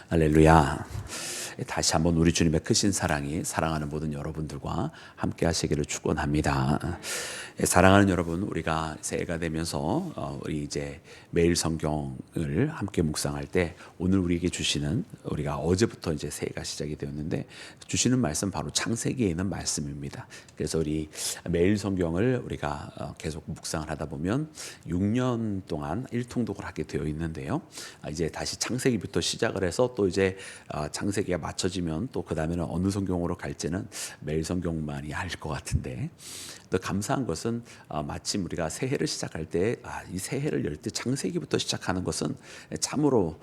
할렐루야. 다시 한번 우리 주님의 크신 사랑이 사랑하는 모든 여러분들과 함께 하시기를 축원합니다. 사랑하는 여러분, 우리가 새해가 되면서 우리 이제 매일 성경을 함께 묵상할 때 오늘 우리에게 주시는, 우리가 어제부터 이제 새해가 시작이 되었는데 주시는 말씀 바로 창세기에 있는 말씀입니다. 그래서 우리 매일 성경을 우리가 계속 묵상을 하다 보면 6년 동안 일통독을 하게 되어 있는데요. 이제 다시 창세기부터 시작을 해서 또 이제 창세기가 맞춰지면 또 그 다음에는 어느 성경으로 갈지는 매일 성경만이 알 것 같은데, 또 감사한 것은 마침 우리가 새해를 시작할 때 이 새해를 열 때 창세기부터 시작하는 것은 참으로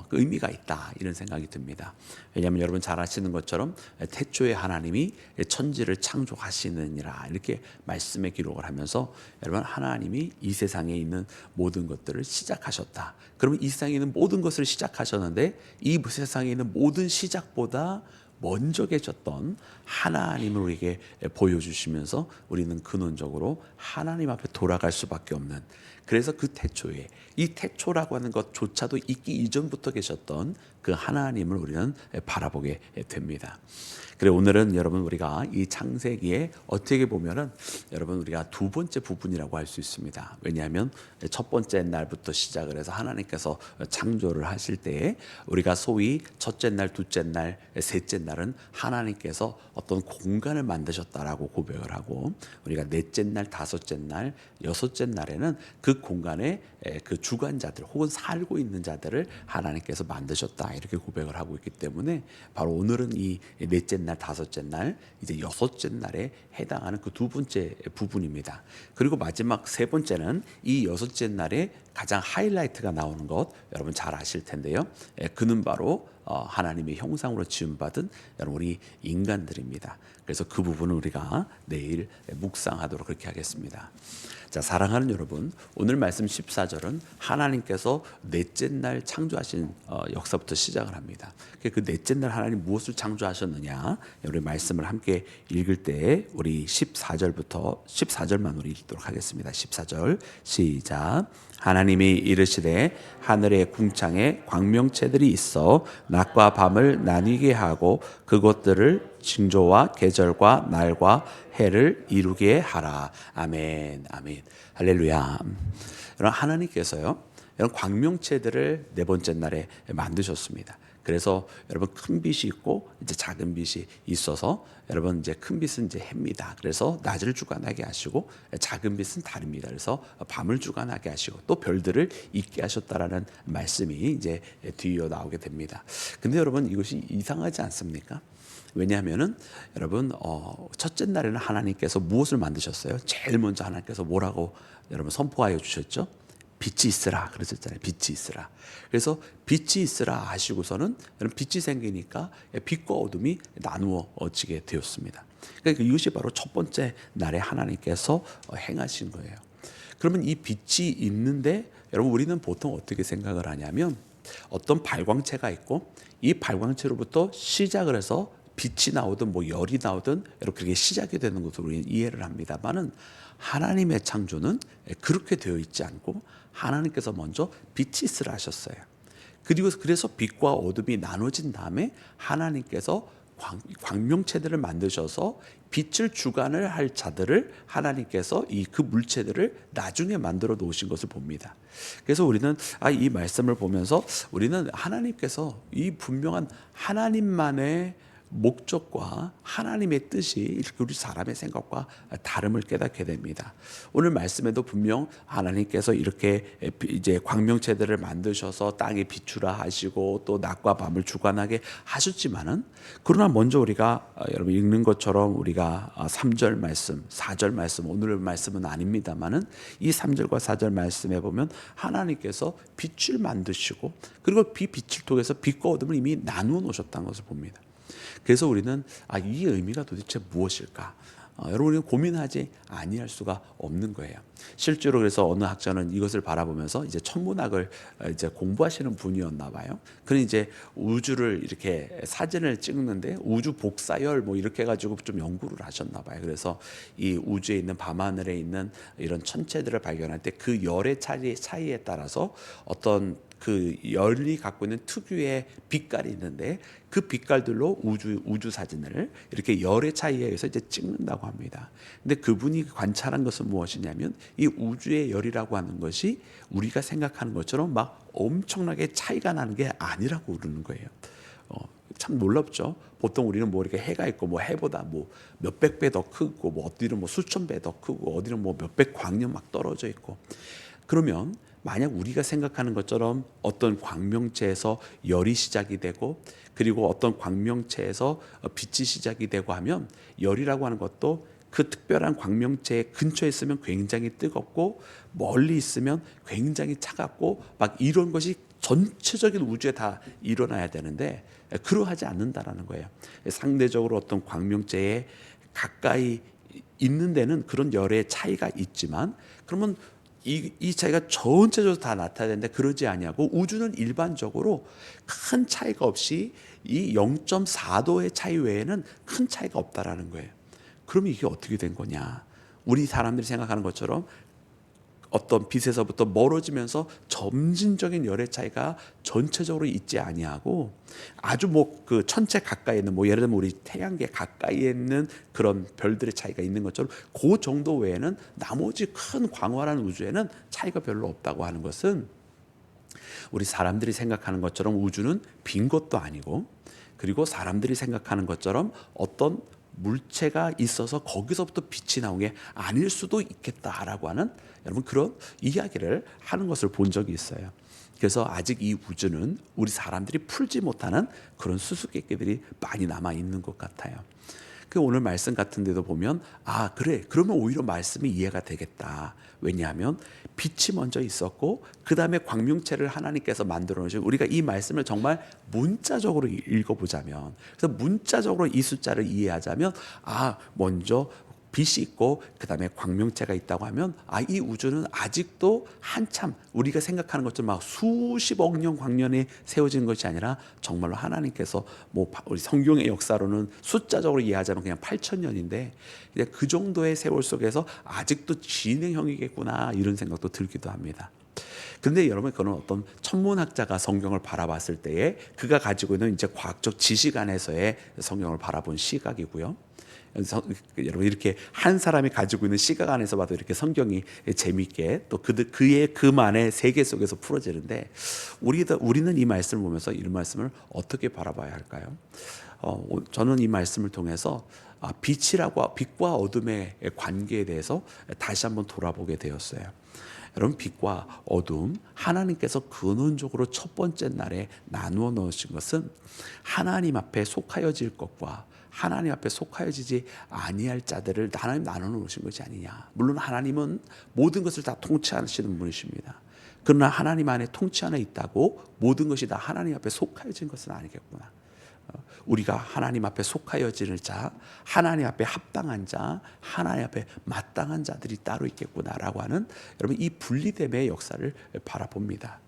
그 의미가 있다, 이런 생각이 듭니다. 왜냐하면 여러분 잘 아시는 것처럼 태초에 하나님이 천지를 창조하시느니라, 이렇게 말씀에 기록을 하면서 여러분 하나님이 이 세상에 있는 모든 것들을 시작하셨다. 그러면 이 세상에 있는 모든 것을 시작하셨는데 이 세상에 있는 모든 시작보다 먼저 계셨던 하나님을 우리에게 보여주시면서 우리는 근원적으로 하나님 앞에 돌아갈 수밖에 없는, 그래서 그 태초에, 이 태초라고 하는 것조차도 있기 이전부터 계셨던 그 하나님을 우리는 바라보게 됩니다. 그래, 오늘은 여러분 우리가 이 창세기에 어떻게 보면은 여러분 우리가 두 번째 부분이라고 할 수 있습니다. 왜냐하면 첫 번째 날부터 시작을 해서 하나님께서 창조를 하실 때에 우리가 소위 첫째 날, 둘째 날, 셋째 날은 하나님께서 어떤 공간을 만드셨다라고 고백을 하고, 우리가 넷째 날, 다섯째 날, 여섯째 날에는 그 공간에 그 주관자들 혹은 살고 있는 자들을 하나님께서 만드셨다, 이렇게 고백을 하고 있기 때문에 바로 오늘은 이 넷째 날, 다섯째 날, 이제 여섯째 날에 해당하는 그 두 번째 부분입니다. 그리고 마지막 세 번째는 이 여섯째 날에 가장 하이라이트가 나오는 것, 여러분 잘 아실 텐데요. 그는 바로 하나님의 형상으로 지음받은 여러분 우리 인간들입니다. 그래서 그 부분은 우리가 내일 묵상하도록 그렇게 하겠습니다. 자, 사랑하는 여러분, 오늘 말씀 14절은 하나님께서 넷째 날 창조하신 역사부터 시작을 합니다. 그 넷째 날 하나님 무엇을 창조하셨느냐, 우리 말씀을 함께 읽을 때 우리 14절만 우리 읽도록 하겠습니다. 14절 시작. 하나님이 이르시되 하늘의 궁창에 광명체들이 있어 낮과 밤을 나뉘게 하고 그것들을 징조와 계절과 날과 해를 이루게 하라. 아멘, 아멘, 할렐루야. 여러분 하나님께서요, 여러분 광명체들을 네 번째 날에 만드셨습니다. 그래서 여러분 큰 빛이 있고 이제 작은 빛이 있어서, 여러분 이제 큰 빛은 이제 해입니다. 그래서 낮을 주관하게 하시고 작은 빛은 달입니다. 그래서 밤을 주관하게 하시고 또 별들을 있게 하셨다라는 말씀이 이제 뒤이어 나오게 됩니다. 근데 여러분 이것이 이상하지 않습니까? 왜냐하면은 여러분 첫째 날에는 하나님께서 무엇을 만드셨어요? 제일 먼저 하나님께서 뭐라고 여러분 선포하여 주셨죠? 빛이 있으라 그러셨잖아요. 빛이 있으라. 그래서 빛이 있으라 하시고서는 빛이 생기니까 빛과 어둠이 나누어지게 되었습니다. 그러니까 이것이 바로 첫 번째 날에 하나님께서 행하신 거예요. 그러면 이 빛이 있는데 여러분 우리는 보통 어떻게 생각을 하냐면, 어떤 발광체가 있고 이 발광체로부터 시작을 해서 빛이 나오든 뭐 열이 나오든 이렇게 그게 시작이 되는 것으로 우리는 이해를 합니다만은, 하나님의 창조는 그렇게 되어 있지 않고 하나님께서 먼저 빛이 있으라 하셨어요. 그래서 빛과 어둠이 나눠진 다음에 하나님께서 광명체들을 만드셔서 빛을 주관을 할 자들을 하나님께서 그 물체들을 나중에 만들어 놓으신 것을 봅니다. 그래서 우리는 이 말씀을 보면서 우리는 하나님께서 이 분명한 하나님만의 목적과 하나님의 뜻이 이렇게 우리 사람의 생각과 다름을 깨닫게 됩니다. 오늘 말씀에도 분명 하나님께서 이렇게 이제 광명체들을 만드셔서 땅에 비추라 하시고 또 낮과 밤을 주관하게 하셨지만은, 그러나 먼저 우리가 여러분 읽는 것처럼 우리가 3절 말씀, 4절 말씀, 오늘의 말씀은 아닙니다만은 이 3절과 4절 말씀에 보면 하나님께서 빛을 만드시고 그리고 빛을 통해서 빛과 어둠을 이미 나누어 놓으셨다는 것을 봅니다. 그래서 우리는 이 의미가 도대체 무엇일까? 여러분 우리는 고민하지 아니할 수가 없는 거예요. 실제로 그래서 어느 학자는 이것을 바라보면서 이제 천문학을 이제 공부하시는 분이었나 봐요. 그는 이제 우주를 이렇게 사진을 찍는데 우주 복사열 뭐 이렇게 해가지고 좀 연구를 하셨나 봐요. 그래서 이 우주에 있는 밤하늘에 있는 이런 천체들을 발견할 때 그 열의 차이에 따라서 어떤 그 열이 갖고 있는 특유의 빛깔이 있는데 그 빛깔들로 우주 사진을 이렇게 열의 차이에 의해서 이제 찍는다고 합니다. 근데 그분이 관찰한 것은 무엇이냐면 이 우주의 열이라고 하는 것이 우리가 생각하는 것처럼 막 엄청나게 차이가 나는 게 아니라고 그러는 거예요. 참 놀랍죠. 보통 우리는 뭐 이렇게 해가 있고 뭐 해보다 뭐 몇백 배 더 크고 뭐 어디는 뭐 수천 배 더 크고 어디는 뭐 몇백 광년 막 떨어져 있고, 그러면 만약 우리가 생각하는 것처럼 어떤 광명체에서 열이 시작이 되고 그리고 어떤 광명체에서 빛이 시작이 되고 하면 열이라고 하는 것도 그 특별한 광명체 근처에 있으면 굉장히 뜨겁고 멀리 있으면 굉장히 차갑고 막 이런 것이 전체적인 우주에 다 일어나야 되는데 그러하지 않는다라는 거예요. 상대적으로 어떤 광명체에 가까이 있는 데는 그런 열의 차이가 있지만 그러면 이 차이가 전체적으로 다 나타나야 되는데 그러지 아니하고 우주는 일반적으로 큰 차이가 없이 이 0.4도의 차이 외에는 큰 차이가 없다라는 거예요. 그러면 이게 어떻게 된 거냐? 우리 사람들이 생각하는 것처럼 어떤 빛에서부터 멀어지면서 점진적인 열의 차이가 전체적으로 있지 아니하고 아주 뭐 그 천체 가까이 있는 뭐 예를 들면 우리 태양계 가까이에 있는 그런 별들의 차이가 있는 것처럼 그 정도 외에는 나머지 큰 광활한 우주에는 차이가 별로 없다고 하는 것은 우리 사람들이 생각하는 것처럼 우주는 빈 것도 아니고 그리고 사람들이 생각하는 것처럼 어떤 물체가 있어서 거기서부터 빛이 나온 게 아닐 수도 있겠다라고 하는 여러분 그런 이야기를 하는 것을 본 적이 있어요. 그래서 아직 이 우주는 우리 사람들이 풀지 못하는 그런 수수께끼들이 많이 남아 있는 것 같아요. 그 오늘 말씀 같은 데도 보면 아 그래 그러면 오히려 말씀이 이해가 되겠다. 왜냐하면 빛이 먼저 있었고 그 다음에 광명체를 하나님께서 만들어 놓으시고 우리가 이 말씀을 정말 문자적으로 읽어보자면 그래서 문자적으로 이 숫자를 이해하자면 아 먼저 빛이 있고 그 다음에 광명체가 있다고 하면 아 이 우주는 아직도 한참 우리가 생각하는 것처럼 막 수십억 년 광년에 세워진 것이 아니라 정말로 하나님께서 뭐 우리 성경의 역사로는 숫자적으로 이해하자면 그냥 8,000년인데 그 정도의 세월 속에서 아직도 진행형이겠구나 이런 생각도 들기도 합니다. 그런데 여러분 그건 어떤 천문학자가 성경을 바라봤을 때에 그가 가지고 있는 이제 과학적 지식 안에서의 성경을 바라본 시각이고요. 여러분 이렇게 한 사람이 가지고 있는 시각 안에서 봐도 이렇게 성경이 재미있게 또 그의 그만의 세계 속에서 풀어지는데 우리는 이 말씀을 보면서 이 말씀을 어떻게 바라봐야 할까요? 저는 이 말씀을 통해서 빛과 어둠의 관계에 대해서 다시 한번 돌아보게 되었어요. 여러분 빛과 어둠 하나님께서 근원적으로 첫 번째 날에 나누어 놓으신 것은 하나님 앞에 속하여질 것과 하나님 앞에 속하여지지 아니할 자들을 하나님 나눠 놓으신 것이 아니냐. 물론 하나님은 모든 것을 다 통치하시는 분이십니다. 그러나 하나님 안에 통치 안에 있다고 모든 것이 다 하나님 앞에 속하여진 것은 아니겠구나. 우리가 하나님 앞에 속하여지는 자, 하나님 앞에 합당한 자, 하나님 앞에 마땅한 자들이 따로 있겠구나라고 하는 여러분 이 분리됨의 역사를 바라봅니다.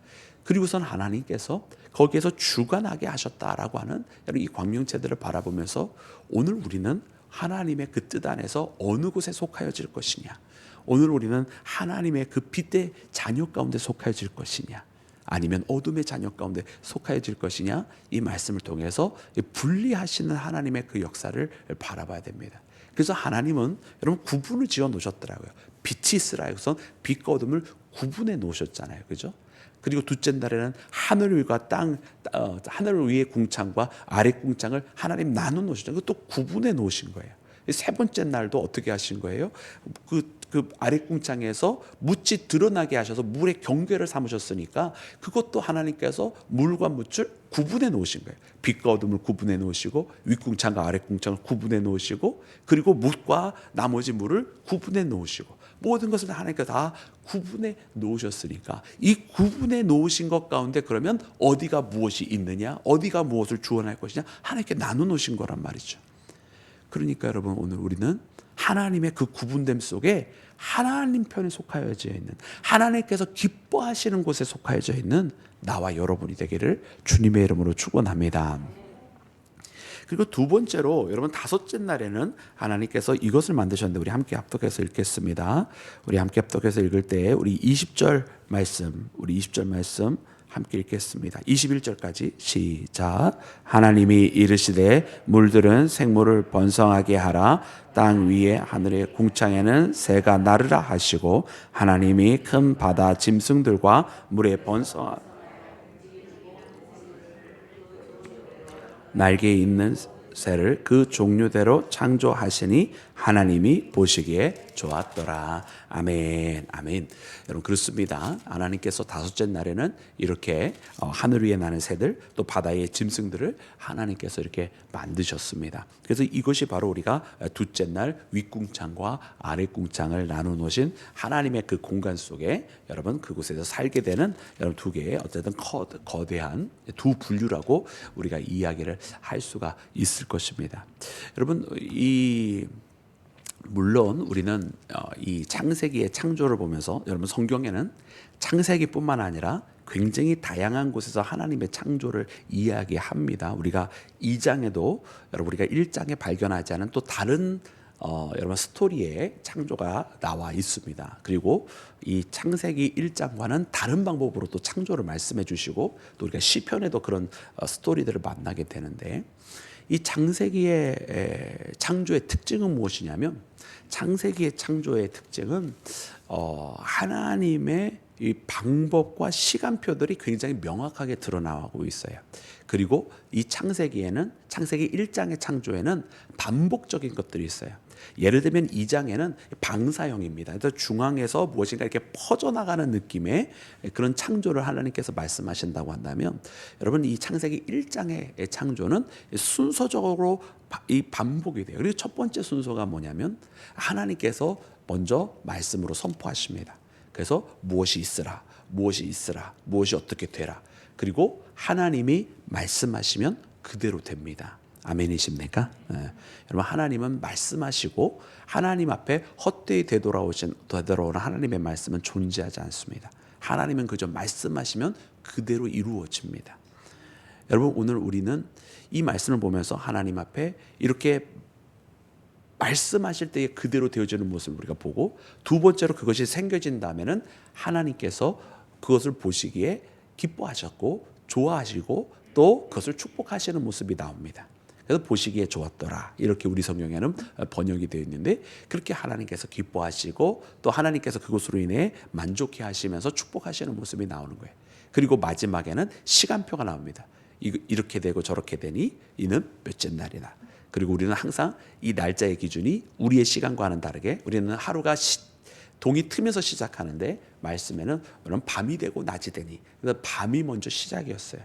그리고선 하나님께서 거기에서 주관하게 하셨다라고 하는 이 광명체들을 바라보면서 오늘 우리는 하나님의 그 뜻 안에서 어느 곳에 속하여질 것이냐, 오늘 우리는 하나님의 그 빛의 자녀 가운데 속하여질 것이냐 아니면 어둠의 자녀 가운데 속하여질 것이냐 이 말씀을 통해서 분리하시는 하나님의 그 역사를 바라봐야 됩니다. 그래서 하나님은 여러분 구분을 지어 놓으셨더라고요. 빛이 있으라 해서 빛과 어둠을 구분해 놓으셨잖아요. 그죠? 그리고 둘째 날에는 하늘 위와 하늘 위의 궁창과 아래 궁창을 하나님 나눠 놓으셨잖아요. 또 구분해 놓으신 거예요. 세 번째 날도 어떻게 하신 거예요? 그 아래 궁창에서 묻이 드러나게 하셔서 물의 경계를 삼으셨으니까 그것도 하나님께서 물과 묻을 구분해 놓으신 거예요. 빛과 어둠을 구분해 놓으시고 윗궁창과 아래궁창을 구분해 놓으시고 그리고 묻과 나머지 물을 구분해 놓으시고 모든 것을 하나님께서 다 구분해 놓으셨으니까 이 구분해 놓으신 것 가운데 그러면 어디가 무엇이 있느냐, 어디가 무엇을 주원할 것이냐 하나님께 나눠 놓으신 거란 말이죠. 그러니까 여러분 오늘 우리는 하나님의 그 구분됨 속에 하나님 편에 속하여져 있는 하나님께서 기뻐하시는 곳에 속하여져 있는 나와 여러분이 되기를 주님의 이름으로 축원합니다. 그리고 두 번째로 여러분 다섯째 날에는 하나님께서 이것을 만드셨는데 우리 함께 합독해서 읽겠습니다. 우리 함께 합독해서 읽을 때 우리 20절 말씀 함께 읽겠습니다. 21절까지 시작. 하나님이 이르시되 물들은 생물을 번성하게 하라. 땅 위에 하늘의 궁창에는 새가 나르라 하시고 하나님이 큰 바다 짐승들과 물에 번성한 날개 있는 새를 그 종류대로 창조하시니 하나님이 보시기에 좋았더라. 아멘. 아멘. 여러분 그렇습니다. 하나님께서 다섯째 날에는 이렇게 하늘 위에 나는 새들 또 바다의 짐승들을 하나님께서 이렇게 만드셨습니다. 그래서 이것이 바로 우리가 둘째 날 윗궁창과 아랫궁창을 나눠 놓으신 하나님의 그 공간 속에 여러분 그곳에서 살게 되는 여러분 두 개의 어쨌든 거대한 두 분류라고 우리가 이야기를 할 수가 있을 것입니다. 여러분 물론 우리는 이 창세기의 창조를 보면서 여러분 성경에는 창세기뿐만 아니라 굉장히 다양한 곳에서 하나님의 창조를 이야기합니다. 우리가 2장에도 여러분 우리가 1장에 발견하지 않은 또 다른 여러분 스토리의 창조가 나와 있습니다. 그리고 이 창세기 1장과는 다른 방법으로 또 창조를 말씀해 주시고 또 우리가 시편에도 그런 스토리들을 만나게 되는데 이 창세기의 창조의 특징은 무엇이냐면 창세기의 창조의 특징은 하나님의 이 방법과 시간표들이 굉장히 명확하게 드러나고 있어요. 그리고 이 창세기에는 창세기 1장의 창조에는 반복적인 것들이 있어요. 예를 들면 2장에는 방사형입니다. 그래서 중앙에서 무엇인가 이렇게 퍼져나가는 느낌의 그런 창조를 하나님께서 말씀하신다고 한다면 여러분 이 창세기 1장의 창조는 순서적으로 이 반복이 돼요. 그리고 첫 번째 순서가 뭐냐면 하나님께서 먼저 말씀으로 선포하십니다. 그래서 무엇이 있으라, 무엇이 있으라, 무엇이 어떻게 되라. 그리고 하나님이 말씀하시면 그대로 됩니다. 아멘이십니까? 네. 여러분 하나님은 말씀하시고 하나님 앞에 헛되이 되돌아오는 하나님의 말씀은 존재하지 않습니다. 하나님은 그저 말씀하시면 그대로 이루어집니다. 여러분 오늘 우리는 이 말씀을 보면서 하나님 앞에 이렇게 말씀하실 때에 그대로 되어지는 모습을 우리가 보고 두 번째로 그것이 생겨진 다음에는 하나님께서 그것을 보시기에 기뻐하셨고 좋아하시고 또 그것을 축복하시는 모습이 나옵니다. 그래서 보시기에 좋았더라 이렇게 우리 성경에는 번역이 되어 있는데 그렇게 하나님께서 기뻐하시고 또 하나님께서 그것으로 인해 만족해 하시면서 축복하시는 모습이 나오는 거예요. 그리고 마지막에는 시간표가 나옵니다. 이렇게 되고 저렇게 되니 이는 몇째 날이다. 그리고 우리는 항상 이 날짜의 기준이 우리의 시간과는 다르게 우리는 하루가 동이 트면서 시작하는데 말씀에는 밤이 되고 낮이 되니 그래서 밤이 먼저 시작이었어요.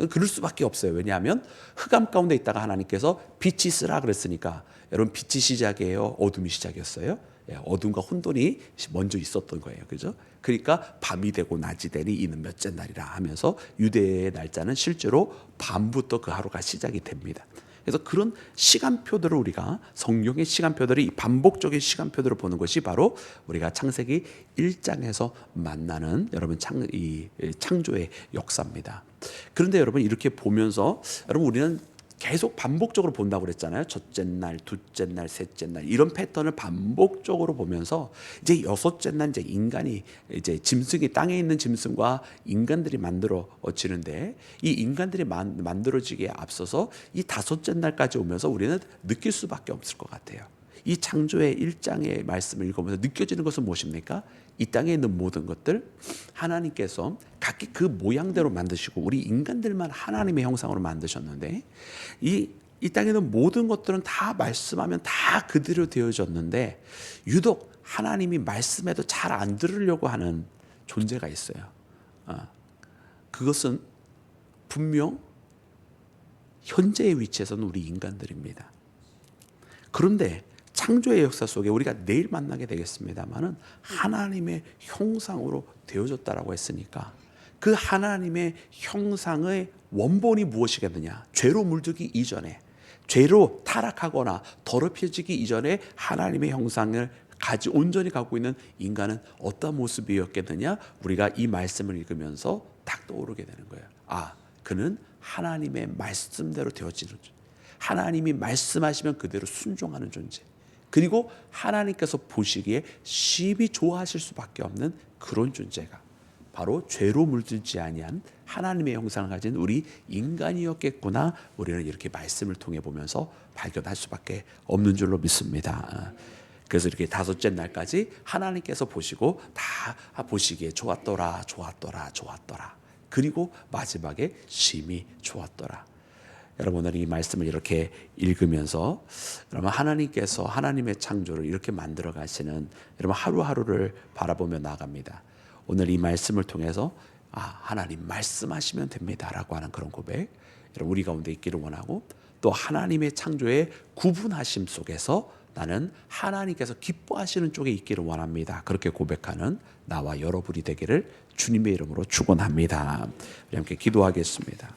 그럴 수밖에 없어요. 왜냐하면 흑암 가운데 있다가 하나님께서 빛이 쓰라 그랬으니까 여러분 빛이 시작이에요? 어둠이 시작이었어요? 어둠과 혼돈이 먼저 있었던 거예요. 그죠? 그러니까 밤이 되고 낮이 되니 이는 몇째 날이라 하면서 유대의 날짜는 실제로 밤부터 그 하루가 시작이 됩니다. 그래서 그런 시간표들을 우리가 성경의 시간표들이 반복적인 시간표들을 보는 것이 바로 우리가 창세기 1장에서 만나는 여러분 창조의 역사입니다. 그런데 여러분 이렇게 보면서 여러분 우리는 계속 반복적으로 본다고 그랬잖아요. 첫째 날, 둘째 날, 셋째 날 이런 패턴을 반복적으로 보면서 이제 여섯째 날 이제 인간이 이제 짐승이 땅에 있는 짐승과 인간들이 만들어지는데 이 인간들이 만들어지기에 앞서서 이 다섯째 날까지 오면서 우리는 느낄 수밖에 없을 것 같아요. 이 창조의 1장의 말씀을 읽으면서 느껴지는 것은 무엇입니까? 이 땅에 있는 모든 것들 하나님께서 각기 그 모양대로 만드시고 우리 인간들만 하나님의 형상으로 만드셨는데 이 땅에 있는 모든 것들은 다 말씀하면 다 그대로 되어졌는데 유독 하나님이 말씀해도 잘 안 들으려고 하는 존재가 있어요. 그것은 분명 현재의 위치에서는 우리 인간들입니다. 그런데 창조의 역사 속에 우리가 내일 만나게 되겠습니다만은 하나님의 형상으로 되어졌다라고 했으니까 그 하나님의 형상의 원본이 무엇이겠느냐? 죄로 물들기 이전에, 죄로 타락하거나 더럽혀지기 이전에 하나님의 형상을 온전히 갖고 있는 인간은 어떤 모습이었겠느냐? 우리가 이 말씀을 읽으면서 딱 떠오르게 되는 거예요. 그는 하나님의 말씀대로 되어지는 존재. 하나님이 말씀하시면 그대로 순종하는 존재. 그리고 하나님께서 보시기에 심히 좋아하실 수밖에 없는 그런 존재가 바로 죄로 물들지 아니한 하나님의 형상을 가진 우리 인간이었겠구나. 우리는 이렇게 말씀을 통해 보면서 발견할 수밖에 없는 줄로 믿습니다. 그래서 이렇게 다섯째 날까지 하나님께서 보시고 다 보시기에 좋았더라, 좋았더라, 좋았더라. 그리고 마지막에 심히 좋았더라. 여러분 오늘 이 말씀을 이렇게 읽으면서 여러분 하나님께서 하나님의 창조를 이렇게 만들어 가시는 여러분 하루하루를 바라보며 나아갑니다. 오늘 이 말씀을 통해서 하나님 말씀하시면 됩니다라고 하는 그런 고백 여러분 우리 가운데 있기를 원하고, 또 하나님의 창조의 구분하심 속에서 나는 하나님께서 기뻐하시는 쪽에 있기를 원합니다. 그렇게 고백하는 나와 여러분이 되기를 주님의 이름으로 축원합니다. 우리 함께 기도하겠습니다.